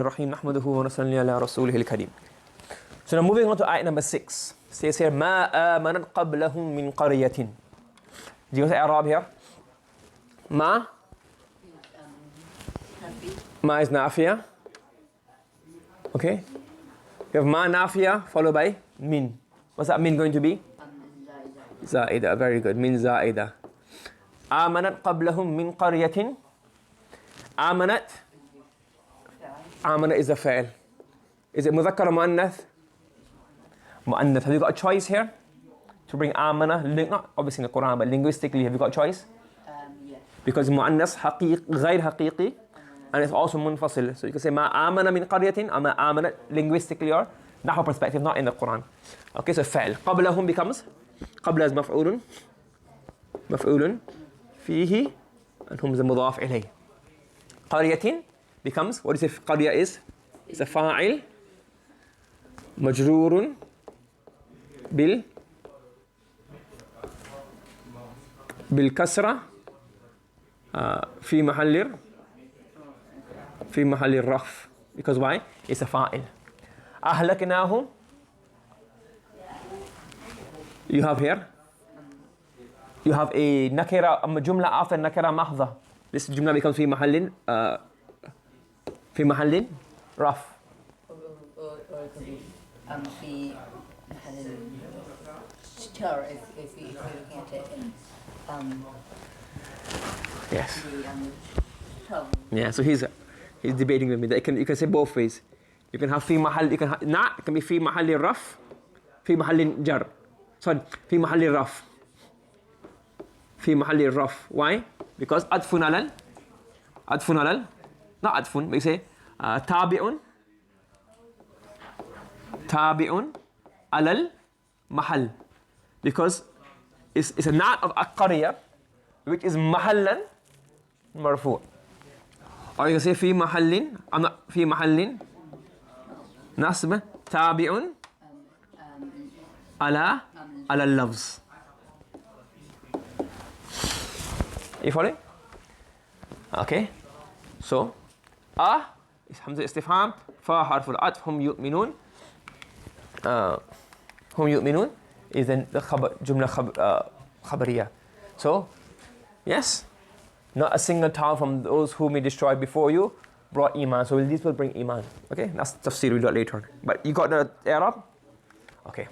Rahim nahmaduhu wa nusalli ala rasulihil kareem. So now moving on to ayat number 6. Says here, Ma amanat qablahum min qaryatin. Do you know the Arab here? Ma? Ma is nafiya. Okay. You have ma nafiya followed by min. What's that min going to be? Zaida. Very good. Min zaida. Amanat qablahum min qaryatin. Amanat. Amana is a fa'il. Is it mudhakkar or mu'annath? Mu'annath. Have you got a choice here to bring amana? Not obviously in the Quran, but linguistically, have you got a choice? Yes. Because mu'annath غير حقيقي, and it's also munfasil. So you can say ma amana min qaryatin, or ma amana linguistically or nahwa perspective, not in the Quran. Okay, so fa'il. Qablahum becomes, qabla is maf'ulun fihi, and hum is a mudaf ilayh. Qaryatin becomes, what is it? Qarya is? It's a fa'il majrurun bil kasra fi mahallir raf. Because why? It's a fa'il. Ahlaknahum. You have here, you have a nakira, a jumla after nakira mahdha. This jumla becomes fi mahallin raf. Or it could be في محل jar if you're looking at it in Yes. the Yeah, so he's debating with me. You can say both ways. You can have fi mahal, it can be fi mahalli raf, fi mahallin jar. Sorry, fi mahalli raf. Fi mahalli raf. Why? Because adfun alal, not adfun, we say tabi'un alal mahal, because it's a na'at of aqariya which is mahallan marfu'. Or you can say fi mahallin nasb tabi'un ala lafz. You follow? Okay. So is hamza istifham, fa harful atf, hum yu'minun is then the jumla khabariya. So yes, not a single town from those whom he destroyed before you brought iman. So these will bring iman. Okay, that's tafsir, we'll do it later on. But you got the Arab? Okay.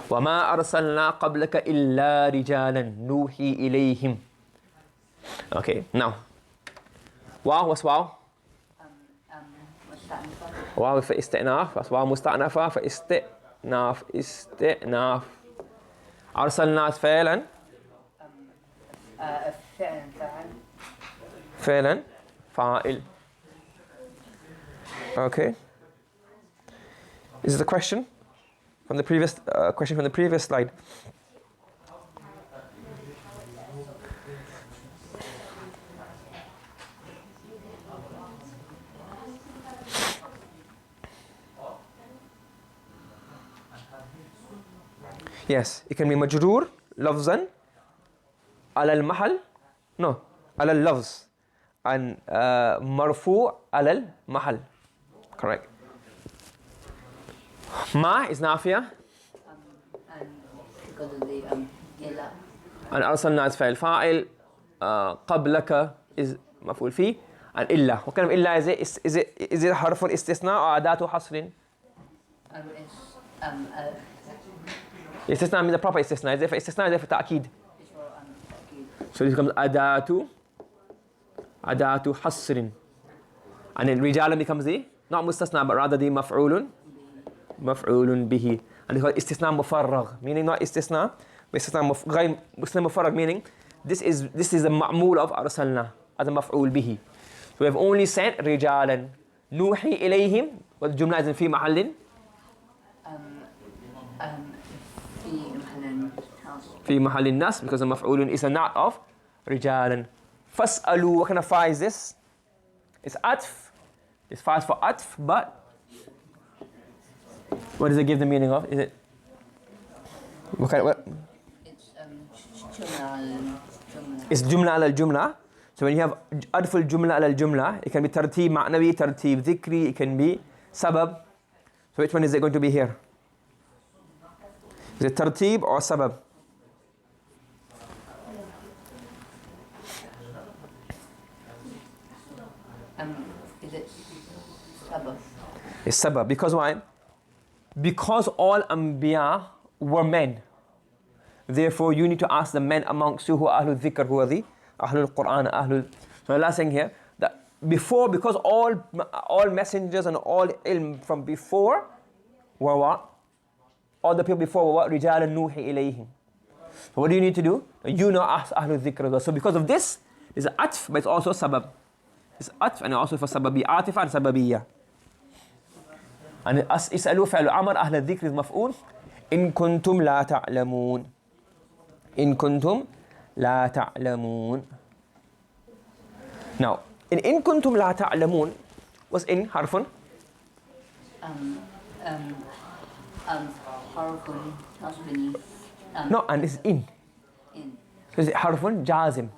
وَمَا أَرْسَلْنَا قَبْلَكَ إِلَّا رِجَالًا نُوحِي إِلَيْهِمْ. Okay, now واو, what's واو? واو for استئناف. That's واو مستأنفة for استئناف. أرسلنا فعلا فاعل. Okay. This is the question from the previous slide. Yes, it can be majroor lafzan ala al-mahal, no, ala al-lafz, and marfu' ala al-mahal. Correct. Ma is nafiya, and because of the illa. and arsalna is fa'il. Qablaka is maf'ul fi, and illa. What kind of illa is it? Is it harful istisna or adatu hasrin? Istisna means the proper istisna. Is it for istisna or is it for ta'keed? It's for ta'keed. So it becomes adatu hasrin. And then rijalan becomes the, not mustasna, but rather the maf'ulun bihi. And it's called istisna mufarragh, meaning not istisna, but istisna mufarragh, meaning this is the ma'mul of arsalna as a maf'ul bihi. So we have only sent rijalan. Nuhi ilayhim, what the jumla is in fi mahallin? في محل الناس, because the maf'ulun is a na'at of rijalan. Fas'alu, what kind of fa is this? It's atf. This fa is for atf, but what does it give the meaning of? Is it what kind of, what? It's jumla. It's jumla al-jumla. So when you have adful jumla ala al-jumla, it can be tartib ma'nawi, tartib dhikri, it can be sabab. So which one is it going to be here? Is it tartib or sabab? Is it sabab? It's sabab. Because why? Because all Anbiya were men. Therefore, you need to ask the men amongst you who are Ahlul Dhikr, who are the Ahlul Quran, Ahlul. So Allah is saying here that before, because all messengers and all ilm from before were what? All the people before were what? رِجَالًا نُوحِ إِلَيْهِمْ. So what do you need to do? You know ask Ahlul Dhikr as well. So because of this, it's an atf, but it's also sabab. It's atf and also for sababi, atifa and sababiyya. And اسألوا فعل عمر أهل الذكر مفعول إن كنتم لا تعلمون إن كنتم لا تعلمون. Now in كنتم لا تعلمون was in حرف حرف نصب. no, and it's in. So is it حرف جازم?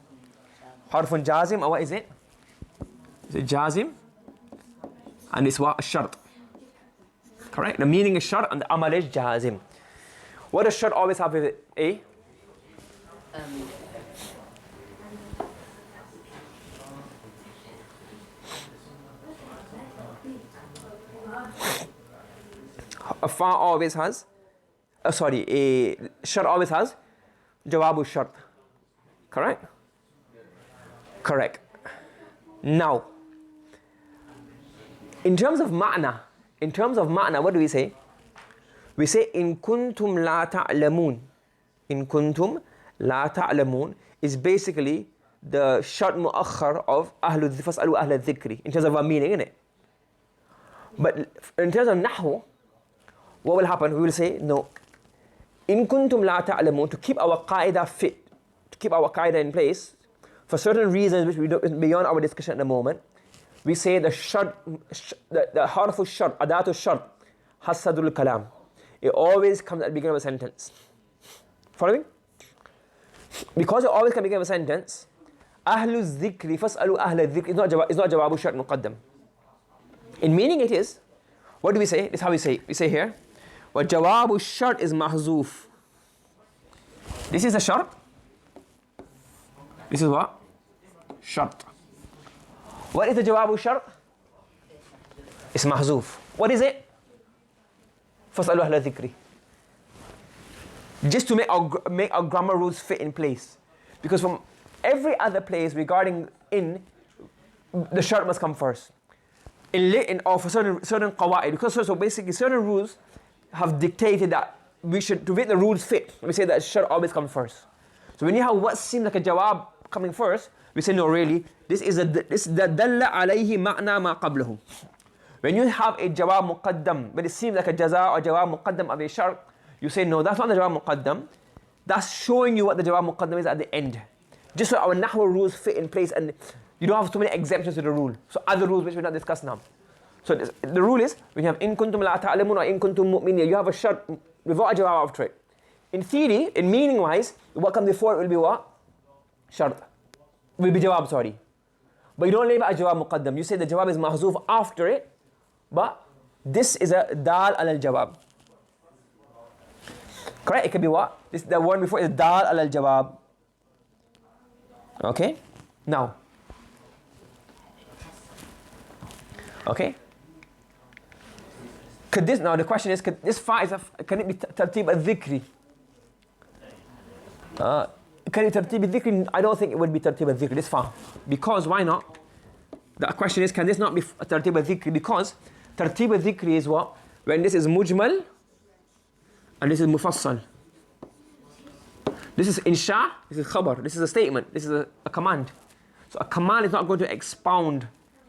حرف جازم or what is it? Is it جازم? And it's what? الشرط. Correct? The meaning is shart and the amal is jazim. What does shart always have with it? A? A fa always has, a shart always has jawabu shart. Correct? Correct. Now, in terms of ma'na, what do we say? We say in kuntum la ta'lamun. In kuntum la ta'lamun is basically the shart mu'akhar of ahlul fas'alu ahlul dhikri in terms of our meaning, isn't it? But in terms of nahwu, what will happen? We will say no. In kuntum la ta'lamun, to keep our qaida fit, to keep our qaida in place, for certain reasons which we don't, beyond our discussion at the moment, we say the shart, the harfu shart, adatu shart, hasadul kalam. It always comes at the beginning of a sentence. Following? Because it always comes at the beginning of a sentence, ahlu dhikri fas'alu ahla dhikri, it's not jawabu shart muqaddam. In meaning it is, what do we say? This is how we say it. We say here, wa jawabu shart is mahzoof. This is a shart. This is what? Shart. What is the jawabu shart? It's mahzoof. What is it? Fas'alu ahla dhikri. Just to make our grammar rules fit in place. Because from every other place regarding in, the shart must come first. Or for certain qawa'id. Because so basically certain rules have dictated that we should, to make the rules fit, we say that shart always comes first. So when you have what seems like a jawab coming first, we say no, really, this is the dalla alayhi ma'na ma qablahu. When you have a jawab muqaddam, but it seems like a jaza or jawab muqaddam of a shart, you say no, that's not the jawab muqaddam. That's showing you what the jawab muqaddam is at the end. Just so our nahwa rules fit in place and you don't have too many exemptions to the rule. So other rules which we'll not discuss now. So the rule is, when you have in kuntum la ta'lamun or in kuntum mu'minin, you have a shart without a jawab after it. In theory, in meaning wise, what comes before it will be what? Shart. Will be jawab, sorry. But you don't label a jawab muqaddam. You say the jawab is mahzoof after it, but this is a dal al-jawab. Correct? It could be what? The one before is dal al-jawab. Okay? Now. Okay? Now the question is, can it be tartib al-dhikri? Can it tartib al-dhikri? I don't think it would be tartib al-dhikri, this fa. Because, why not? The question is, can this not be tartib al-dhikri? Because tartib al-dhikri is what? When this is mujmal and this is mufassal. This is insha, this is khabar, this is a statement, this is a command. So a command is not going to expand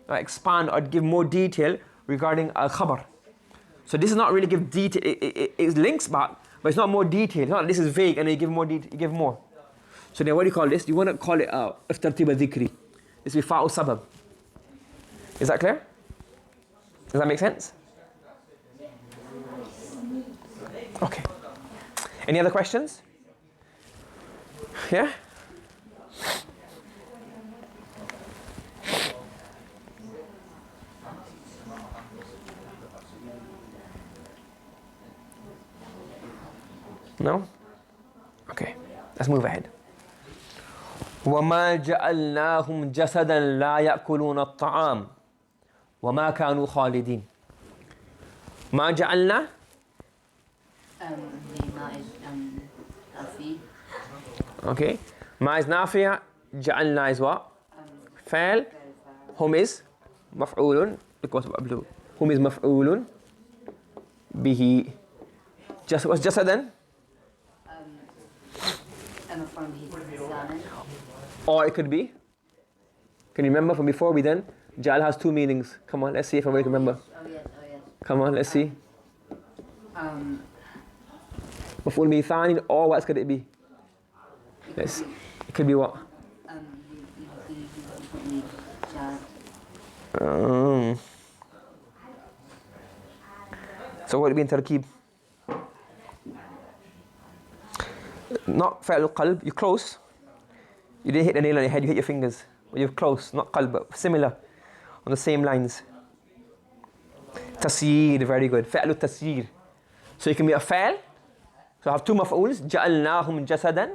or give more detail regarding a khabar. So this is not really give detail, it links back, but it's not more detail. It's not, this is vague and you give more detail, you give more. So then what do you call this? You want to call it tartib al-dhikri. This will be fa'u sabab. Is that clear? Does that make sense? Okay. Any other questions? Yeah? No? Okay, let's move ahead. وَمَا جَعَلْنَاهُمْ جَسَدًا لَا يَأْكُلُونَ الطَّعَامَ وَمَا كَانُوا خَالِدِينَ. مَا جَعَلْنَا. The ma is nafi. Okay. ما is نافية. جعلنا is what? فعل. هم is مفعول. Because of blue. هم is مفعول به. Just what's جسدا? From his son. Or it could be. Can you remember from before we done? Jal has two meanings. Come on, let's see if everybody can remember. Oh yes. Come on, let's see. مفعول به ثاني, or what could it be? Yes. It could be what? So what would it be in tarkib? Not فعل القلب. You're close. You didn't hit the nail on your head, you hit your fingers. But you're close, not qalb, but similar. On the same lines. Tasyir, very good. فعل التسيير. So you can be a fa'al. So I have two maf'uls. جعلناهم جسدا.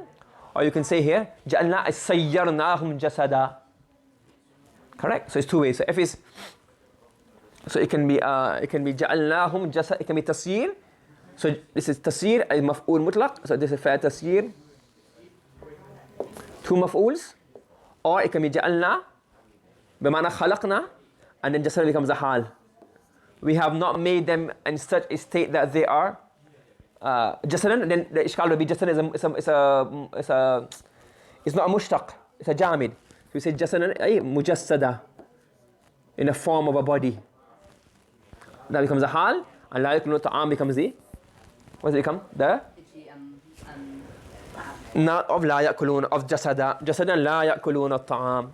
Or you can say here, جعلنا سيرناهم جسدا. Correct? So it's two ways. So if it's, so it can be جعلناهم جسد. It can be tasyir. So this is tasyir, a maf'ul mutlaq. So this is fa'al tasyir. Two maf'uls. Or it can be جعلنا بمعنى خلقنا, and then jasad becomes a hal. We have not made them in such a state that they are jasadan, and then the ishkal will be jasadan it's not a mushtaq, it's a jamid. So we say jasadan ay mujassada, in the form of a body. That becomes a hal, and la yakunu ta'am becomes the, what does it become? The not of la yakuluna, of jasada. Jasadan la yakuluna ta'am.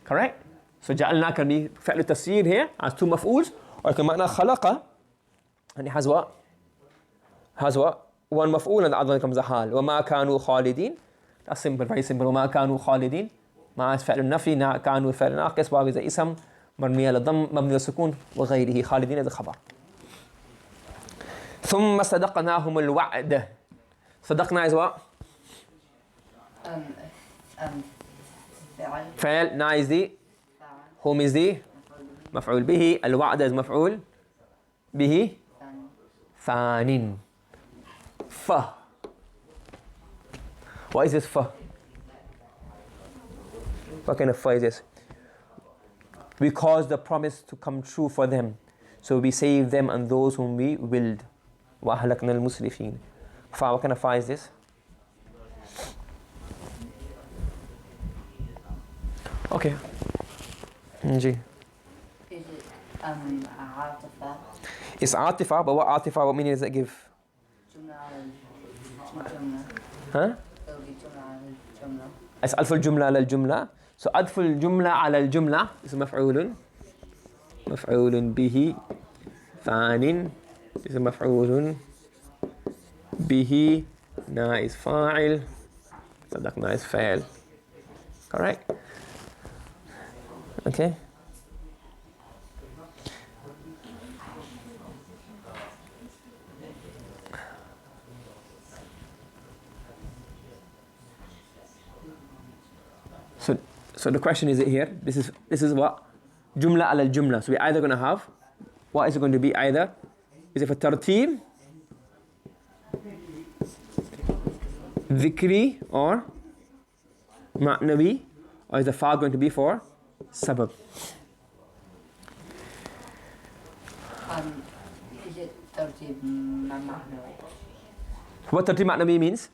Correct? So جعلنا can be فعل التسيير here has two مفعولs, or can معنى خلق, and it has what? Has what? One مفعول and the other one becomes a حال. وما كانوا خالدين. That's simple, very simple. وما كانوا خالدين. ما فعل النفي, كانوا فعل ناقص, واو is اسم مرمي على الضم مبني على السكون وغيره. خالدين is a خبر. ثم صدقناهم الوعد. صدقنا is what? فعل. نا is the, هم is the مفعول به. الوعد is مفعول به ثان. ف. What is this ف? What kind of ف is this? We caused the promise to come true for them, so we saved them and those whom we willed. وأهلكنا المسرفين. ف, what kind of ف is this? Okay. Is it عاطفة? It's عاطفة, but what عاطفة, what meaning does it give? Huh? It's ألف الجملة على الجملة. So ألف الجملة على الجملة is مفعول به ثان is مفعول به نا is فاعل صدقنا is فاعل. Correct? Okay. So the question is it here? This is what? Jumla ala al-jumla. So we're either going to have, what is it going to be either? Is it for tartib, dhikri, or ma'nawi? Or is the fa going to be for sabab? Is it tartib ma'nawi? What tartib ma'nawi means?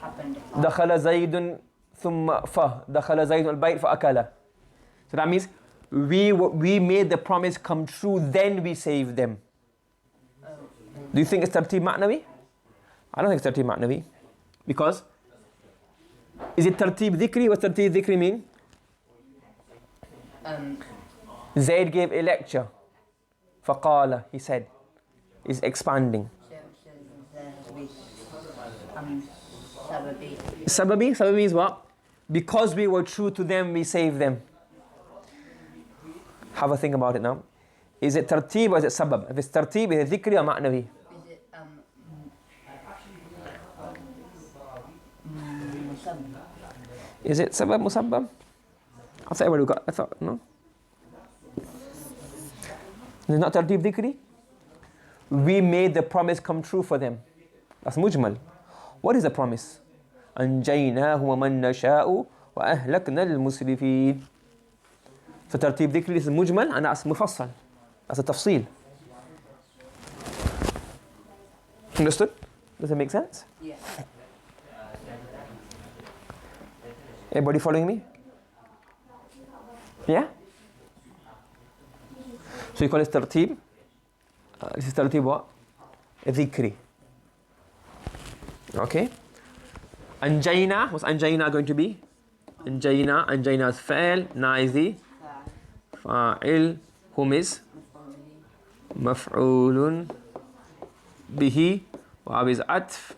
Happened. دخل زيد ثم دخل زيد البيت فأكل. So that means we made the promise come true, then we saved them. Do you think it's tartib ma'nawi? I don't think it's tartib ma'nawi. Because is it tartib dhikri? What tartib dhikri mean? Zayd gave a lecture. فقال, he said. Is expanding. Sababi is what? Because we were true to them, we saved them. Have a think about it now. Is it tartib or is it sabab? If it's tartib, is it dhikri or ma'nawi? Is it Is it sabab musabbab? I thought everybody got, I thought, no? It's not tartib dhikri? We made the promise come true for them. That's mujmal. What is the promise? أنجيناه ومن نشاء وأهلكنا المسرفين. So tartib dhikri is mujmal and that's mufassal. That's a tafsil. Understood? Does it make sense? Yeah. Everybody following me? Yeah? So you call this tartib. This is tartib what? Dhikri. Okay? Anjayna. What's anjayna going to be? Anjayna. Anjayna is fa'il. Na is the fa'il. Whom is? Maf'ulun bihi. Wa is atf.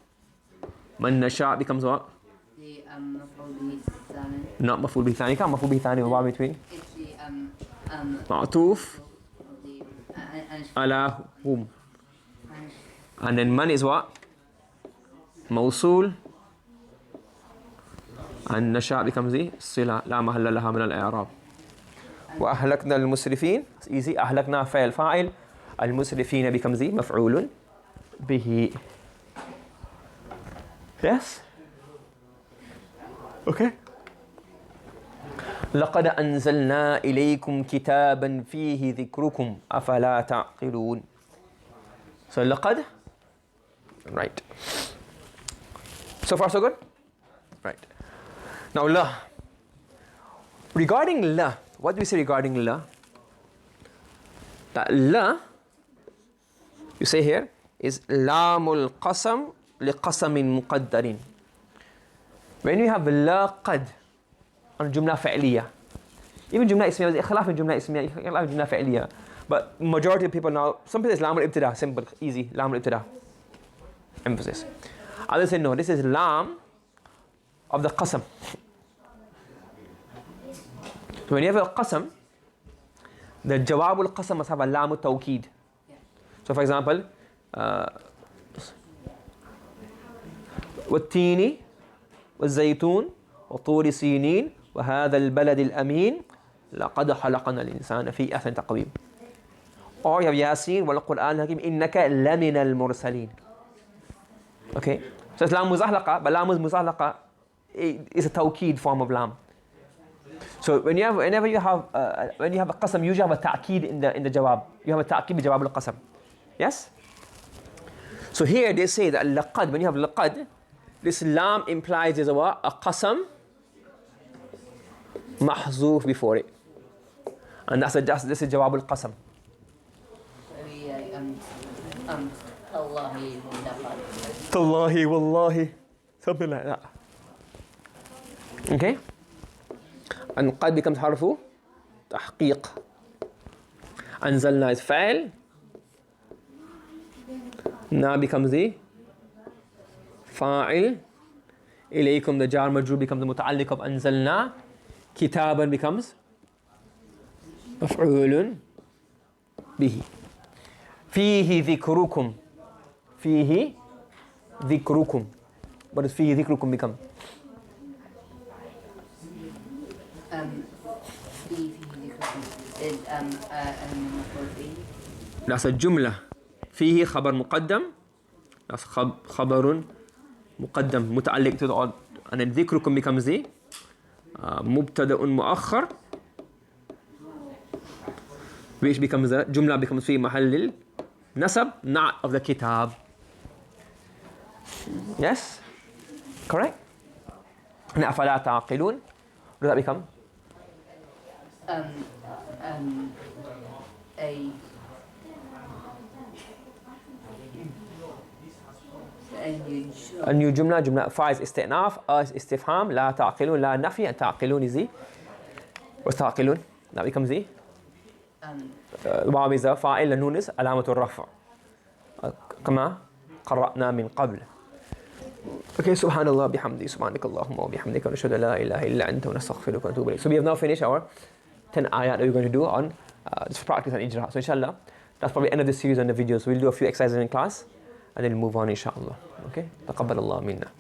Man nasha becomes what? The مفعول به الثاني. Not maf'ul bihi thani. Can't maf'ul bihi thani wa between? It's the Ma'tuf the ala whom. And then man is what? Mawsul. And nasha becomes the sila. La mahalla laha min al-i'rab. Wa ahlakna al-musrifin. It's easy. Ahlakna fa'il fa'il. Al-musrifina becomes the maf'ulun bihi. Yes? Okay. لقد أنزلنا إليكم كتابا فيه ذكركم أفلا تعقلون. So لقد. Right. So far so good? Right. Now la. Regarding la, what do we say regarding la? That la, you say here, is lamul qasam liqasamin muqaddarin. When you have la qad on jumla fa'liya, even jumla ismiya, there's ikhtilaf in jumla ismiya, ikhtilaf in jumla fa'liya. But majority of people now, some people say lam al-ibtida, simple, easy, lam al-ibtida. Emphasis. Others say no, this is lam of the qasam. So when you have a qasam, the jawab al-qasam must have a lam al-tawkeed. So for example, والتين والزيتون وطور سينين وهذا البلد الأمين لقد خلقنا الإنسان في أحسن تقويم. Or you have Yasin والقرآن الحكيم إنك لمن المرسلين. Okay, so it's lam muzahalaqa, but lam muzahalaqa is a tawkeed form of lam. So whenever you have a qasam, you usually have a ta'keed in the jawab. You have a ta'keed in jawab al-qasam. Yes? So here they say that laqad, when you have laqad, this lam implies there's a what? A qasam mahzoof before it. And this is jawab al-qasam. Tallahi, wallahi. Something like that. Okay? And qad becomes harfu tahqiq. Anzalna is fa'il. Na becomes the fa'il. Ilaykum, the jar majrur becomes the muta'alliq of anzalna. Kitaban becomes maf'ulun bihi. Fihi dhikrukum. Fihi dhikrukum. What does fihi dhikrukum become? That's a jumla. فيه خبر مقدم. That's خبر مقدم متعلق to the odd. And then ذكركم becomes the مبتدأ مؤخر, which becomes the جملة becomes في محل النسب not of the kitab. Yes? Correct? And أفلا تعقلون. What does that become? A new jumla. Jumla fa is isti'naf, is istifham, la ta'qilun, la nafi, and ta'qilun is the. What's ta'qilun? That becomes the. Waw is the fa'il, the nun is alamatul rafa. Kama qara'na min qabl. Okay, subhanallah bihamdi, subhanakallahumma wa bihamdika, wa nashhadu an la ilaha illa anta, wa nastaghfiruka wa natubu ilayk. So we have now finished our 10 ayat that we're going to do on just practice and ijra. So inshallah, that's probably the end of the series on the videos. So we'll do a few exercises in class and then we'll move on inshallah. Okay? Taqabbal Allah minna.